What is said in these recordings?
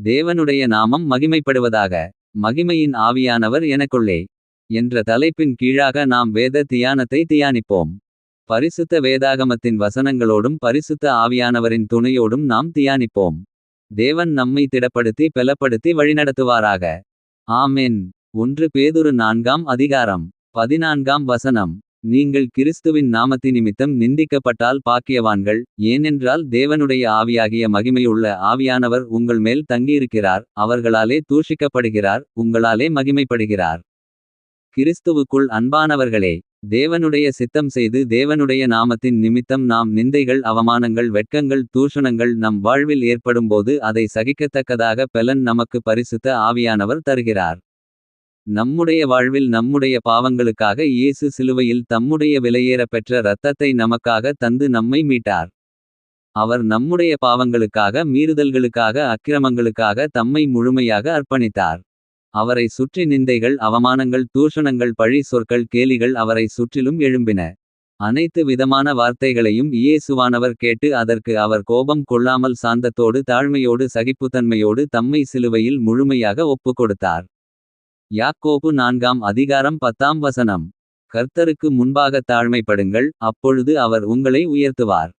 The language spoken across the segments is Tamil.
தேவனுடைய நாமம் மகிமைப்படுவதாக. மகிமையின் ஆவியானவர் எனக்குள்ளே என்ற தலைப்பின் கீழாக நாம் வேத தியானத்தை தியானிப்போம். பரிசுத்த வேதாகமத்தின் வசனங்களோடும் பரிசுத்த ஆவியானவரின் துணையோடும் நாம் தியானிப்போம். தேவன் நம்மை திடப்படுத்தி பெலப்படுத்தி வழிநடத்துவாராக. ஆமென். 1 பேதுரு 4ஆம் அதிகாரம் 14ஆம் வசனம். நீங்கள் கிறிஸ்துவின் நாமத்தினிமித்தம் நிந்திக்கப்பட்டால் பாக்கியவான்கள். ஏனென்றால் தேவனுடைய ஆவியாகிய மகிமையுள்ள ஆவியானவர் உங்கள் மேல் தங்கியிருக்கிறார். அவர்களாலே தூஷிக்கப்படுகிறார், உங்களாலே மகிமைப்படுகிறார். கிறிஸ்துவுக்குள் அன்பானவர்களே, தேவனுடைய சித்தம் செய்து தேவனுடைய நாமத்தின் நிமித்தம் நாம் நிந்தைகள், அவமானங்கள், வெட்கங்கள், தூஷணங்கள் நம் வாழ்வில் ஏற்படும்போது அதை சகிக்கத்தக்கதாக பெலன் நமக்கு பரிசுத்த ஆவியானவர் தருகிறார். நம்முடைய வாழ்வில் நம்முடைய பாவங்களுக்காக இயேசு சிலுவையில் தம்முடைய விலையேறப்பெற்ற இரத்தத்தை நமக்காக தந்து நம்மை மீட்டார். அவர் நம்முடைய பாவங்களுக்காக, மீறுதல்களுக்காக, அக்கிரமங்களுக்காக தம்மை முழுமையாக அர்ப்பணித்தார். அவரை சுற்றி நிந்தைகள், அவமானங்கள், தூஷணங்கள், பழி சொற்கள், கேலிகள் அவரை சுற்றிலும் எழும்பின. அனைத்து விதமான வார்த்தைகளையும் இயேசுவானவர் கேட்டு அதற்கு அவர் கோபம் கொள்ளாமல் சாந்தத்தோடு தாழ்மையோடு சகிப்புத்தன்மையோடு தம்மை சிலுவையில் முழுமையாக ஒப்புக்கொடுத்தார். யாக்கோபு 4ஆம் அதிகாரம் 10ஆம் வசனம். கர்த்தருக்கு முன்பாக தாழ்மைப்படுங்கள், அப்பொழுது அவர் உங்களை உயர்த்துவார்.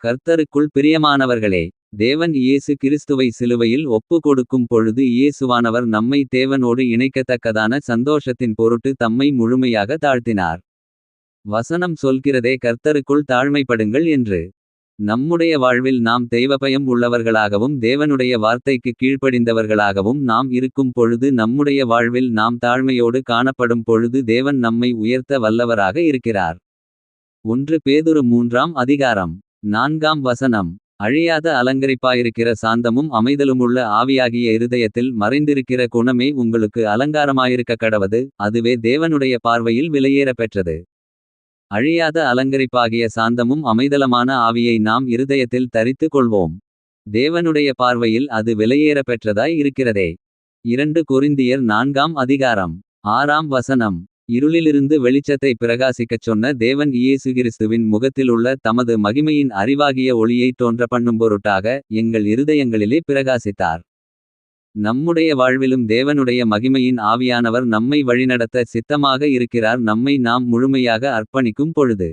கர்த்தருக்குள் பிரியமானவர்களே, தேவன் இயேசு கிறிஸ்துவை சிலுவையில் ஒப்பு கொடுக்கும் பொழுது இயேசுவானவர் நம்மை தேவனோடு இணைக்கத்தக்கதான சந்தோஷத்தின் பொருட்டு தம்மை முழுமையாக தாழ்த்தினார். வசனம் சொல்கிறதே கர்த்தருக்குள் தாழ்மைப்படுங்கள் என்று. நம்முடைய வாழ்வில் நாம் தெய்வபயம் உள்ளவர்களாகவும் தேவனுடைய வார்த்தைக்கு கீழ்ப்படிந்தவர்களாகவும் நாம் இருக்கும் பொழுது, நம்முடைய வாழ்வில் நாம் தாழ்மையோடு காணப்படும் பொழுது தேவன் நம்மை உயர்த்த வல்லவராக இருக்கிறார். 1 பேதுரு 3ஆம் அதிகாரம் 4ஆம் வசனம். அழியாத அலங்கரிப்பாயிருக்கிற சாந்தமும் அமைதலுமுள்ள ஆவியாகிய இருதயத்தில் மறைந்திருக்கிற குணமே உங்களுக்கு அலங்காரமாயிருக்க கடவது, அதுவே தேவனுடைய பார்வையில் விலையேற பெற்றது. அழியாத அலங்கரிப்பாகிய சாந்தமும் அமைதலமான ஆவியை நாம் இருதயத்தில் தரித்து கொள்வோம். தேவனுடைய பார்வையில் அது விலையேற பெற்றதாய் இருக்கிறதே. 2 கொரிந்தியர் 4ஆம் அதிகாரம் 6ஆம் வசனம். இருளிலிருந்து வெளிச்சத்தை பிரகாசிக்கச் சொன்ன தேவன் இயேசு கிறிஸ்துவின் முகத்திலுள்ள தமது மகிமையின் அறிவாகிய ஒளியை தோன்ற பண்ணும் பொருட்டாக எங்கள் இருதயங்களிலே பிரகாசித்தார். நம்முடைய வாழ்விலும் தேவனுடைய மகிமையின் ஆவியானவர் நம்மை வழிநடத்த சித்தமாக இருக்கிறார். நம்மை நாம் முழுமையாக அர்ப்பணிக்கும் பொழுது,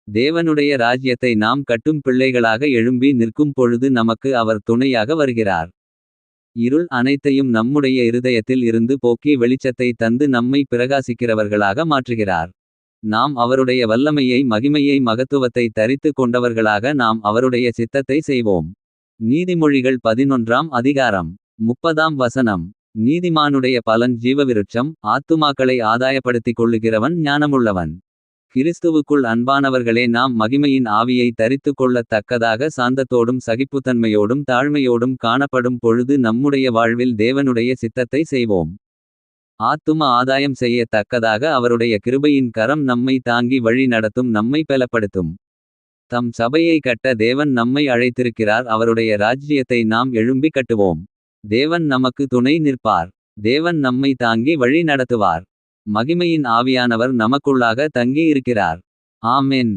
தேவனுடைய ராஜ்யத்தை நாம் கட்டும் பிள்ளைகளாக எழும்பி நிற்கும் பொழுது நமக்கு அவர் துணையாக வருகிறார். இருள் அனைத்தையும் நம்முடைய இருதயத்தில் இருந்து போக்கி வெளிச்சத்தை தந்து நம்மை பிரகாசிக்கிறவர்களாக மாற்றுகிறார். நாம் அவருடைய வல்லமையை, மகிமையை, மகத்துவத்தை தரித்து கொண்டவர்களாக நாம் அவருடைய சித்தத்தை செய்வோம். நீதிமொழிகள் 11ஆம் அதிகாரம் 30ஆம் வசனம். நீதிமானுடைய பலன் ஜீவவிருட்சம், ஆத்துமாக்களை ஆதாயப்படுத்திக் கொள்ளுகிறவன் ஞானமுள்ளவன். கிறிஸ்துவுக்குள் அன்பானவர்களே, நாம் மகிமையின் ஆவியை தரித்து கொள்ளத் தக்கதாக சாந்தத்தோடும் சகிப்புத்தன்மையோடும் தாழ்மையோடும் காணப்படும் பொழுது நம்முடைய வாழ்வில் தேவனுடைய சித்தத்தை செய்வோம். ஆத்தும ஆதாயம் செய்ய தக்கதாக அவருடைய கிருபையின் கரம் நம்மை தாங்கி வழி நடத்தும், நம்மை பெலப்படுத்தும். தம் சபையை கட்ட தேவன் நம்மை அழைத்திருக்கிறார். அவருடைய ராஜ்யத்தை நாம் எழும்பி கட்டுவோம். தேவன் நமக்கு துணை நிற்பார். தேவன் நம்மை தாங்கி வழி நடத்துவார். மகிமையின் ஆவியானவர் நமக்குள்ளாக தங்கி இருக்கிறார். ஆமென்.